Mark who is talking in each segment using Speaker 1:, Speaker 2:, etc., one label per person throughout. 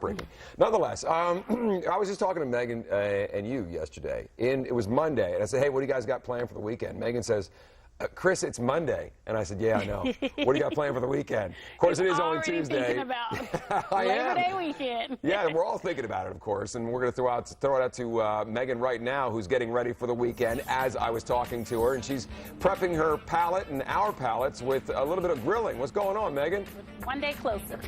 Speaker 1: Breaking. Nonetheless, I was just talking to Megan and you yesterday, and it was Monday, and I said, hey, what do you guys got planned for the weekend? Megan says, Chris, it's Monday. And I said, yeah, I know. What do you got planned for the weekend? Of course, it is only Tuesday.
Speaker 2: Thinking about
Speaker 1: I
Speaker 2: Labor
Speaker 1: am.
Speaker 2: Day weekend.
Speaker 1: Yeah, we're all thinking about it, of course, and we're going to throw it out to Megan right now, who's getting ready for the weekend as I was talking to her, and she's prepping her palate and our palates with a little bit of grilling. What's going on, Megan?
Speaker 2: One day closer.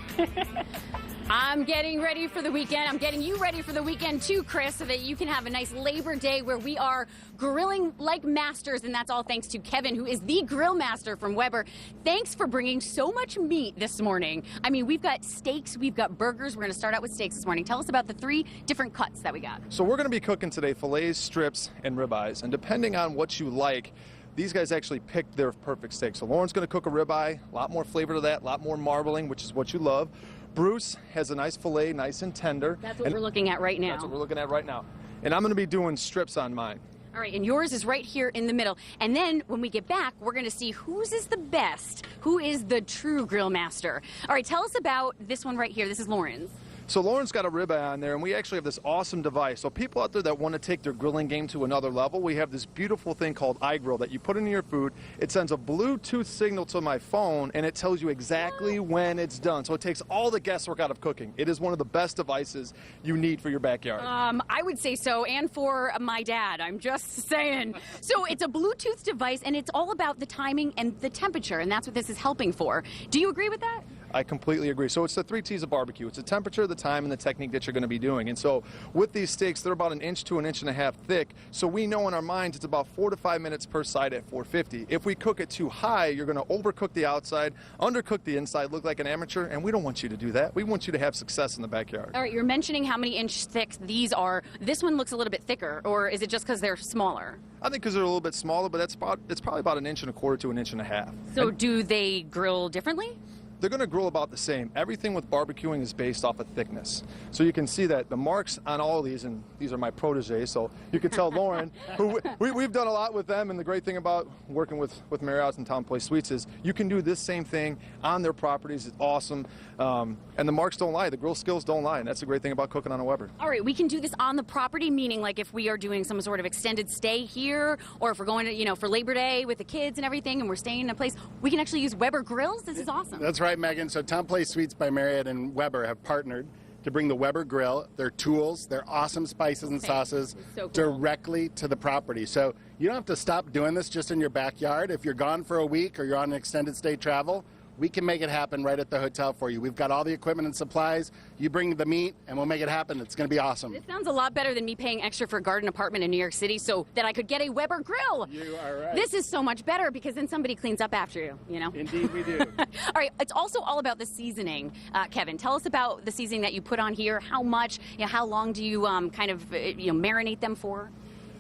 Speaker 3: I'm getting ready for the weekend. I'm getting you ready for the weekend too, Chris, so that you can have a nice Labor Day where we are grilling like masters, and that's all thanks to Kevin, who is the grill master from Weber. Thanks for bringing so much meat this morning. I mean, we've got steaks, we've got burgers. We're going to start out with steaks this morning. Tell us about the 3 different cuts that we got.
Speaker 4: So we're going to be cooking today fillets, strips, and ribeyes, and depending on what you like, these guys actually picked their perfect steak. So Lauren's going to cook a ribeye, a lot more flavor to that, a lot more marbling, which is what you love. Bruce has a nice fillet, nice and tender.
Speaker 3: That's what we're looking at right now.
Speaker 4: That's what we're looking at right now. And I'm going to be doing strips on mine.
Speaker 3: All right, and yours is right here in the middle. And then when we get back, we're going to see whose is the best, who is the true grill master. All right, tell us about this one right here. This is Lauren's.
Speaker 4: So Lauren's got a ribeye on there, and we actually have this awesome device. So people out there that want to take their grilling game to another level, we have this beautiful thing called iGrill that you put into your food. It sends a Bluetooth signal to my phone, and it tells you exactly when it's done. So it takes all the guesswork out of cooking. It is one of the best devices you need for your backyard.
Speaker 3: I would say so, and for my dad. I'm just saying. So it's a Bluetooth device, and it's all about the timing and the temperature, and that's what this is helping for. Do you agree with that?
Speaker 4: I completely agree. So it's the 3 T's of barbecue. It's the temperature, the time, and the technique that you're going to be doing. And so with these steaks, they're about 1 inch to 1.5 inches thick. So we know in our minds it's about 4 to 5 minutes per side at 450. If we cook it too high, you're going to overcook the outside, undercook the inside, look like an amateur, and we don't want you to do that. We want you to have success in the backyard.
Speaker 3: All right, you're mentioning how many inch thick these are. This one looks a little bit thicker, or is it just because they're smaller?
Speaker 4: I think because they're a little bit smaller, but it's probably about 1.25 inches to 1.5 inches.
Speaker 3: So do they grill differently?
Speaker 4: They're going to grill about the same. Everything with barbecuing is based off of thickness. So you can see that the marks on all of these, and these are my proteges, so you can tell Lauren, who we've done a lot with them, and the great thing about working with Marriott's and TownePlace Suites is you can do this same thing on their properties. It's awesome. And the marks don't lie. The grill skills don't lie, and that's the great thing about cooking on a Weber.
Speaker 3: All right, we can do this on the property, meaning like if we are doing some sort of extended stay here, or if we're going to, for Labor Day with the kids and everything, and we're staying in a place, we can actually use Weber grills. This is awesome.
Speaker 5: That's right, Megan. So TownePlace Suites by Marriott and Weber have partnered to bring the Weber grill, their tools, their awesome spices and sauces
Speaker 3: so cool.
Speaker 5: directly to the property. So you don't have to stop doing this just in your backyard. If you're gone for a week or you're on an extended stay travel, we can make it happen right at the hotel for you. We've got all the equipment and supplies. You bring the meat, and we'll make it happen. It's going to be awesome.
Speaker 3: This sounds a lot better than me paying extra for a garden apartment in New York City so that I could get a Weber grill.
Speaker 5: You are right.
Speaker 3: This is so much better because then somebody cleans up after you,
Speaker 5: Indeed, we do.
Speaker 3: All right, it's also all about the seasoning. Kevin, tell us about the seasoning that you put on here. How much, how long do you marinate them for?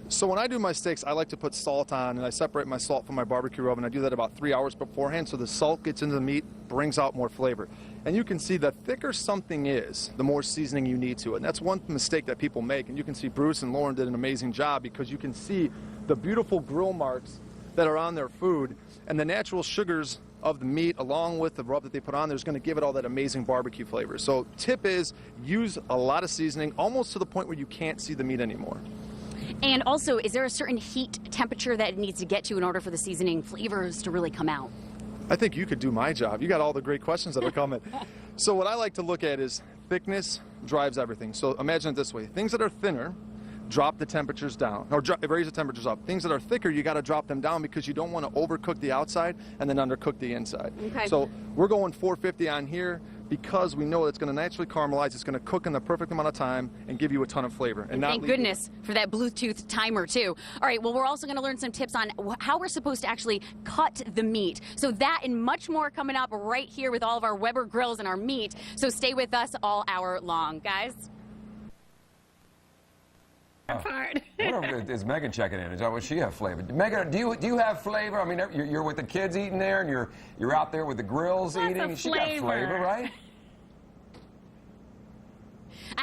Speaker 4: So when I do my steaks, I like to put salt on, and I separate my salt from my barbecue rub, and I do that about 3 hours beforehand so the salt gets into the meat, brings out more flavor. And you can see the thicker something is, the more seasoning you need to it. And that's one mistake that people make, and you can see Bruce and Lauren did an amazing job because you can see the beautiful grill marks that are on their food, and the natural sugars of the meat along with the rub that they put on there is going to give it all that amazing barbecue flavor. So tip is use a lot of seasoning, almost to the point where you can't see the meat anymore.
Speaker 3: And also, is there a certain heat temperature that it needs to get to in order for the seasoning flavors to really come out?
Speaker 4: I think you could do my job. You got all the great questions that are coming. So what I like to look at is thickness drives everything. So imagine it this way. Things that are thinner, drop the temperatures down, or raise the temperatures up. Things that are thicker, you got to drop them down because you don't want to overcook the outside and then undercook the inside.
Speaker 3: Okay.
Speaker 4: So we're going 450 on here because we know it's going to naturally caramelize. It's going to cook in the perfect amount of time and give you a ton of flavor. And
Speaker 3: thank goodness for that Bluetooth timer too. All right, well, we're also going to learn some tips on how we're supposed to actually cut the meat. So that and much more coming up right here with all of our Weber grills and our meat. So stay with us all hour long, guys.
Speaker 2: Part.
Speaker 1: Is Megan checking in? Would she have flavor? Megan, do you have flavor? I mean, you're with the kids eating there, and you're out there with the grills
Speaker 2: Lots
Speaker 1: eating.
Speaker 2: of
Speaker 1: She got flavor, right?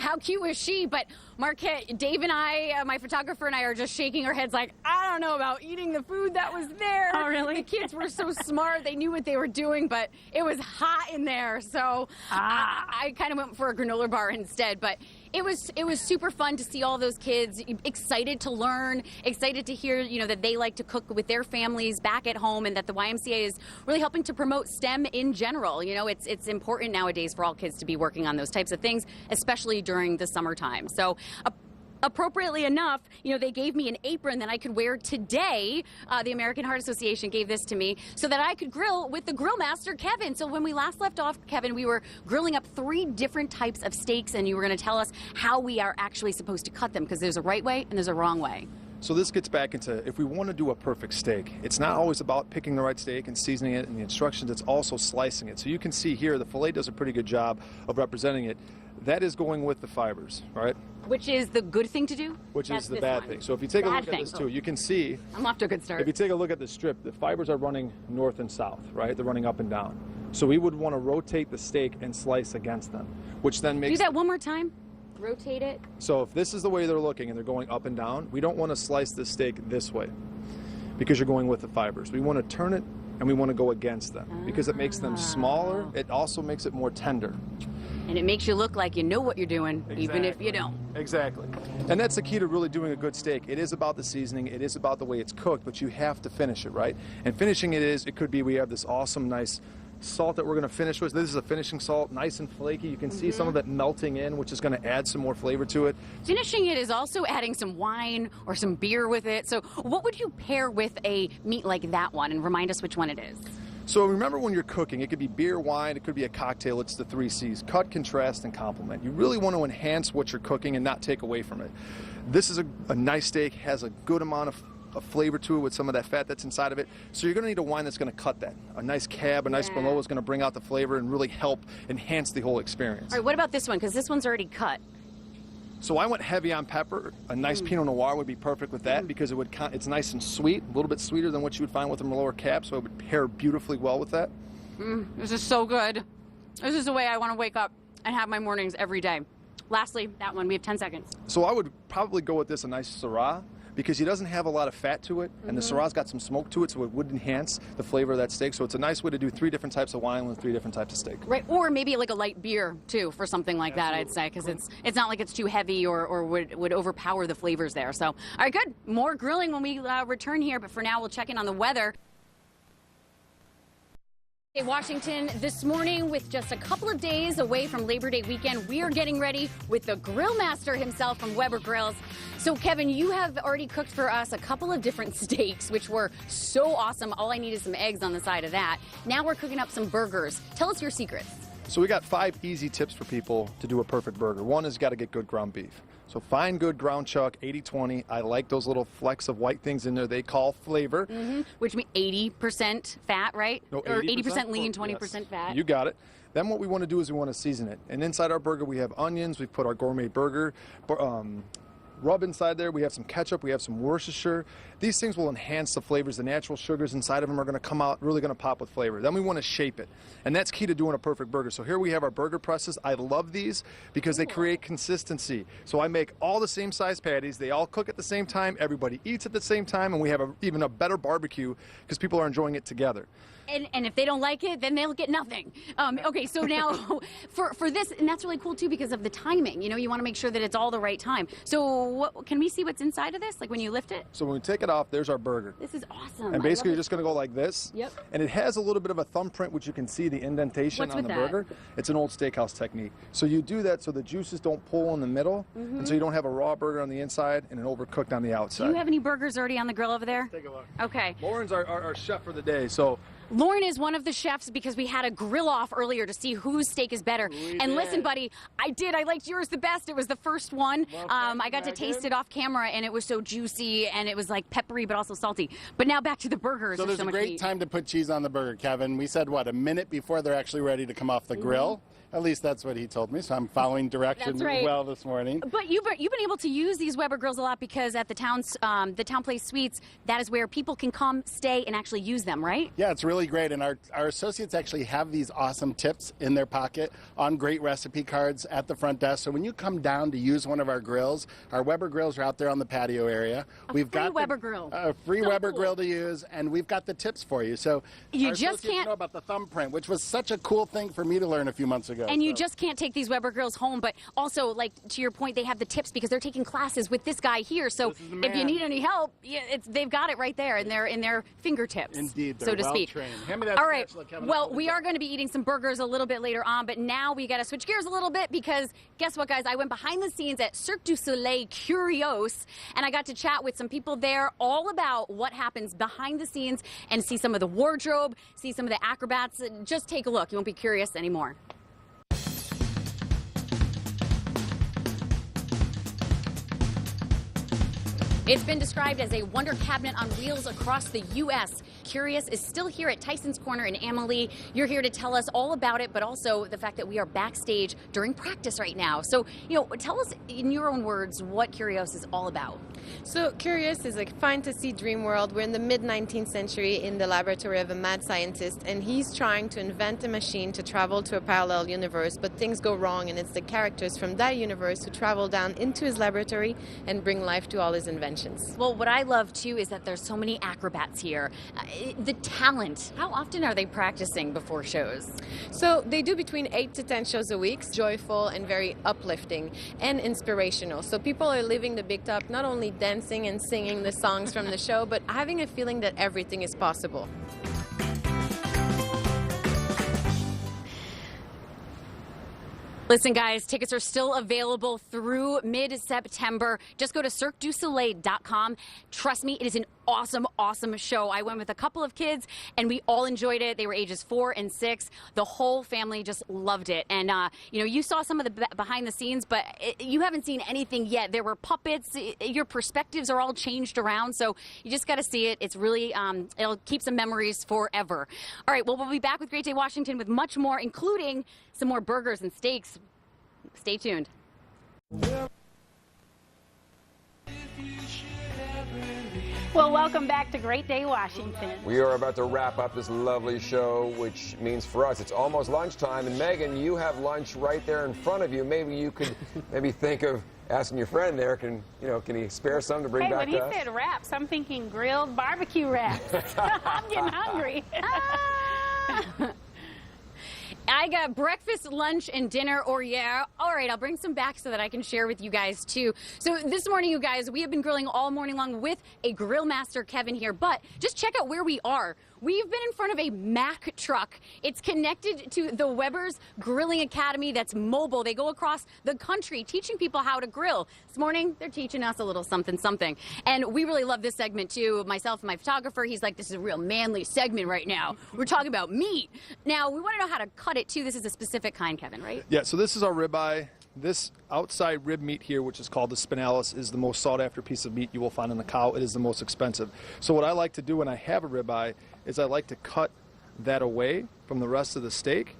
Speaker 3: how cute was she? But Marquette, Dave and I, my photographer and I are just shaking our heads like, I don't know about eating the food that was there.
Speaker 2: Oh, really?
Speaker 3: The kids were so smart. They knew what they were doing, but it was hot in there. So I kind of went for a granola bar instead. But it was super fun to see all those kids excited to learn, excited to hear, that they like to cook with their families back at home, and that the YMCA is really helping to promote STEM in general. It's important nowadays for all kids to be working on those types of things, especially during the summertime. So appropriately enough, they gave me an apron that I could wear today. The American Heart Association gave this to me so that I could grill with the grill master, Kevin. So when we last left off, Kevin, we were grilling up 3 different types of steaks, and you were going to tell us how we are actually supposed to cut them, because there's a right way and there's a wrong way.
Speaker 4: So this gets back into, if we want to do a perfect steak, it's not always about picking the right steak and seasoning it and the instructions, it's also slicing it. So you can see here, the filet does a pretty good job of representing it. That is going with the fibers, right?
Speaker 3: Which is the good thing to do?
Speaker 4: Which
Speaker 3: That's
Speaker 4: is the
Speaker 3: this
Speaker 4: bad
Speaker 3: one.
Speaker 4: thing. So if you take a
Speaker 3: Bad
Speaker 4: look at
Speaker 3: thing.
Speaker 4: this too, you can see,
Speaker 3: I'm off to a good start.
Speaker 4: if you take a look at the strip, the fibers are running north and south, right? They're running up and down. So we would want to rotate the steak and slice against them, which then makes...
Speaker 3: Do that one more time. Rotate it.
Speaker 4: So if this is the way they're looking and they're going up and down, we don't want to slice the steak this way because you're going with the fibers. We want to turn it and we want to go against them because it makes them smaller. It also makes it more tender.
Speaker 3: And it makes you look like you know what you're doing, even if you don't.
Speaker 4: Exactly. And that's the key to really doing a good steak. It is about the seasoning, it is about the way it's cooked, but you have to finish it, right? And finishing it could be we have this awesome, nice salt that we're going to finish with. This is a finishing salt, nice and flaky. You can see some of it melting in, which is going to add some more flavor to it.
Speaker 3: Finishing it is also adding some wine or some beer with it. So what would you pair with a meat like that one? And remind us which one it is.
Speaker 4: So remember, when you're cooking, it could be beer, wine, it could be a cocktail. It's the 3 C's: cut, contrast, and complement. You really want to enhance what you're cooking and not take away from it. This is a nice steak, has a good amount of flavor to it with some of that fat that's inside of it. So you're going to need a wine that's going to cut that. A nice cab, a nice Merlot is going to bring out the flavor and really help enhance the whole experience.
Speaker 3: All right, what about this one? Because this one's already cut.
Speaker 4: So I went heavy on pepper. A nice Pinot Noir would be perfect with that because it's nice and sweet, a little bit sweeter than what you would find with a Merlot or Cab, so it would pair beautifully well with that.
Speaker 3: This is so good. This is the way I want to wake up and have my mornings every day. Lastly, that one, we have 10 seconds.
Speaker 4: So I would probably go with this, a nice Syrah, because he doesn't have a lot of fat to it, and the Syrah's got some smoke to it, so it would enhance the flavor of that steak. So it's a nice way to do 3 different types of wine with 3 different types of steak.
Speaker 3: Right, or maybe like a light beer too for something like that, I'd say, because it's not like it's too heavy or would overpower the flavors there. So, all right, good. More grilling when we return here, but for now we'll check in on the weather. In Washington this morning, with just a couple of days away from Labor Day weekend, we are getting ready with the grill master himself from Weber Grills. So, Kevin, you have already cooked for us a couple of different steaks, which were so awesome. All I need is some eggs on the side of that. Now we're cooking up some burgers. Tell us your secrets.
Speaker 4: So we got 5 easy tips for people to do a perfect burger. One is you got to get good ground beef. So find good ground chuck, 80-20. I like those little flecks of white things in there they call flavor.
Speaker 3: Which means 80% fat, right?
Speaker 4: No,
Speaker 3: or 80% lean,
Speaker 4: yes.
Speaker 3: 20% fat.
Speaker 4: You got it. Then what we want to do is we want to season it. And inside our burger we have onions, we've put our gourmet burger rub inside there, we have some ketchup, we have some Worcestershire. These things will enhance the flavors. The natural sugars inside of them are going to come out, really going to pop with flavor. Then we want to shape it, and that's key to doing a perfect burger. So here we have our burger presses. I love these because they create consistency. So I make all the same size patties, they all cook at the same time, everybody eats at the same time, and we have even a better barbecue because people are enjoying it together.
Speaker 3: And if they don't like it, then they'll get nothing. Okay, so now for this, and that's really cool too because of the timing. You want to make sure that it's all the right time. So can we see what's inside of this, like when you lift it?
Speaker 4: So when we take it off, there's our burger.
Speaker 3: This is awesome.
Speaker 4: And basically you're just going to go like this.
Speaker 3: Yep.
Speaker 4: And it has a little bit of a thumbprint, which you can see the indentation
Speaker 3: What's
Speaker 4: on
Speaker 3: with
Speaker 4: the
Speaker 3: that?
Speaker 4: burger. It's an old steakhouse technique. So you do that so the juices don't pull in the middle, and so you don't have a raw burger on the inside and an overcooked on the outside.
Speaker 3: Do you have any burgers already on the grill over there?
Speaker 4: Take a look.
Speaker 3: Okay.
Speaker 4: Lauren's our chef for the day, so
Speaker 3: Lauren is one of the chefs because we had a grill off earlier to see whose steak is better. And listen, buddy, I liked yours the best. It was the first one. I got to taste it off camera, and it was so juicy, and it was like peppery but also salty. But now back to the burgers.
Speaker 5: So there's a great time to put cheese on the burger, Kevin. We said, what, a minute before they're actually ready to come off the grill? At least that's what he told me, so I'm following directions well this morning.
Speaker 3: But you've been able to use these Weber grills a lot because at the TownePlace Suites, that is where people can come, stay, and actually use them, right?
Speaker 5: Yeah, it's really really great, and our associates actually have these awesome tips in their pocket on great recipe cards at the front desk. So when you come down to use one of our grills, our Weber grills are out there on the patio area.
Speaker 3: We've got Weber grill.
Speaker 5: A free
Speaker 3: So
Speaker 5: Weber
Speaker 3: cool.
Speaker 5: grill to use, and we've got the tips for you. So
Speaker 3: You
Speaker 5: our
Speaker 3: just
Speaker 5: associates
Speaker 3: can't-
Speaker 5: know about the thumbprint, which was such a cool thing for me to learn a few months ago.
Speaker 3: And you just can't take these Weber grills home, but also, like, to your point, they have the tips because they're taking classes with this guy here. So
Speaker 5: This is the
Speaker 3: if you
Speaker 5: man.
Speaker 3: need any help, they've got it right there in their fingertips.
Speaker 5: Indeed,
Speaker 3: so
Speaker 5: they're
Speaker 3: to speak.
Speaker 5: well-trained. Hand me that
Speaker 3: All right.
Speaker 5: spatula, Kevin.
Speaker 3: Well, we are going to be eating some burgers a little bit later on, but now we got to switch gears a little bit because guess what, guys? I went behind the scenes at Cirque du Soleil Curios, and I got to chat with some people there all about what happens behind the scenes and see some of the wardrobe, see some of the acrobats. Just take a look. You won't be curious anymore. It's been described as a wonder cabinet on wheels across the U.S. Curious is still here at Tyson's Corner in Amalie. You're here to tell us all about it, but also the fact that we are backstage during practice right now. So, tell us in your own words what Curious is all about.
Speaker 6: So Curious is a fantasy dream world. We're in the mid-19th century in the laboratory of a mad scientist, and he's trying to invent a machine to travel to a parallel universe, but things go wrong, and it's the characters from that universe who travel down into his laboratory and bring life to all his inventions.
Speaker 3: Well, what I love, too, is that there's so many acrobats here. The talent, how often are they practicing before shows?
Speaker 6: So they do between 8 to 10 shows a week, joyful and very uplifting and inspirational. So people are living the big talk, not only dancing and singing the songs from the show, but having a feeling that everything is possible.
Speaker 3: Listen, guys, tickets are still available through mid-September. Just go to CirqueDuSoleil.com. Trust me, it is an awesome, awesome show. I went with a couple of kids, and we all enjoyed it. They were ages 4 and 6. The whole family just loved it. And, you saw some of the behind the scenes, but you haven't seen anything yet. There were puppets. Your perspectives are all changed around, so you just got to see it. It's really, it'll keep some memories forever. All right, well, we'll be back with Great Day Washington with much more, including some more burgers and steaks. Stay tuned.
Speaker 2: Well, welcome back to Great Day Washington.
Speaker 1: We are about to wrap up this lovely show, which means for us it's almost lunchtime. And Megan, you have lunch right there in front of you. Maybe you could think of asking your friend there, can he spare some to bring
Speaker 2: Hey,
Speaker 1: back
Speaker 2: when he
Speaker 1: to us?
Speaker 2: said wraps, I'm thinking grilled barbecue wraps. I'm getting hungry.
Speaker 3: I got breakfast, lunch, and dinner, or yeah. All right, I'll bring some back so that I can share with you guys, too. So this morning, you guys, we have been grilling all morning long with a grill master, Kevin, here. But just check out where we are. We've been in front of a Mack truck. It's connected to the Weber's Grilling Academy that's mobile. They go across the country teaching people how to grill. This morning, they're teaching us a little something, something. And we really love this segment, too. Myself and my photographer, he's like, this is a real manly segment right now. We're talking about meat. Now, we want to know how to cut it, too. This is a specific kind, Kevin, right?
Speaker 4: Yeah, so this is our ribeye. This outside rib meat here, which is called the spinalis, is the most sought after piece of meat you will find on the cow. It is the most expensive. So what I like to do when I have a ribeye is I like to cut that away from the rest of the steak.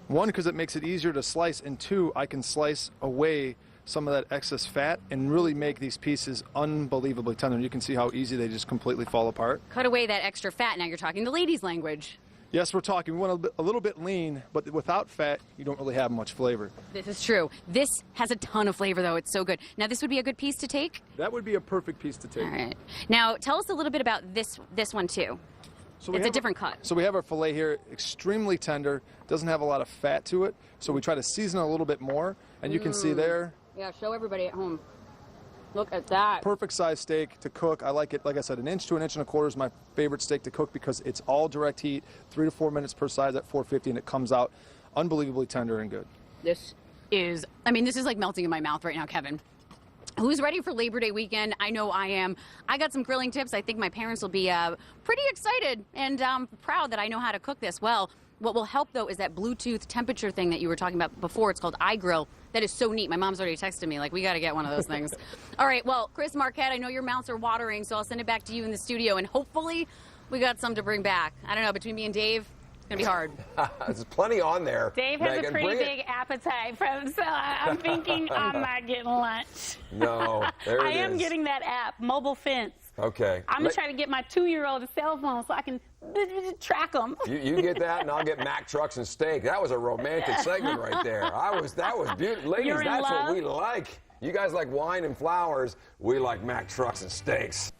Speaker 4: One, because it makes it easier to slice, and two, I can slice away some of that excess fat and really make these pieces unbelievably tender. You can see how easy they just completely fall apart.
Speaker 3: Cut away that extra fat. Now you're talking the ladies' language.
Speaker 4: Yes, we're talking. We want a little bit lean, but without fat, you don't really have much flavor.
Speaker 3: This is true. This has a ton of flavor, though. It's so good. Now, this would be a good piece to take?
Speaker 4: That would be a perfect piece to take.
Speaker 3: All right. Now, tell us a little bit about this one, too.
Speaker 4: So
Speaker 3: It's a different cut.
Speaker 4: So we have our filet here, extremely tender, doesn't have a lot of fat to it, so we try to season it a little bit more, and you can see there.
Speaker 3: Yeah, show everybody at home. Look at that.
Speaker 4: Perfect size steak to cook. I like it, like I said, 1 inch to 1.25 inches is my favorite steak to cook because it's all direct heat, 3 to 4 minutes per size at 450, and it comes out unbelievably tender and good.
Speaker 3: This is like melting in my mouth right now, Kevin. Who's ready for Labor Day weekend? I know I am. I got some grilling tips. I think my parents will be pretty excited and proud that I know how to cook this well. What will help, though, is that Bluetooth temperature thing that you were talking about before. It's called iGrill. That is so neat. My mom's already texted me, like, we got to get one of those things. All right, well, Chris Marquette, I know your mouths are watering, so I'll send it back to you in the studio, and hopefully we got some to bring back. I don't know, between me and Dave, it's going to be hard.
Speaker 1: There's plenty on there.
Speaker 2: Dave has
Speaker 1: Megan,
Speaker 2: a pretty
Speaker 1: bring it.
Speaker 2: big appetite, so I'm thinking I'm not getting lunch.
Speaker 1: No, there it is.
Speaker 2: I am getting that app, Mobile Fence.
Speaker 1: Okay.
Speaker 2: I'm going to try to get my 2-year-old a cell phone so I can track them.
Speaker 1: You get that, and I'll get Mack trucks and steak. That was a romantic segment right there. That was beautiful. Ladies,
Speaker 2: You're in
Speaker 1: that's
Speaker 2: love?
Speaker 1: what we like. You guys like wine and flowers. We like Mack trucks and steaks.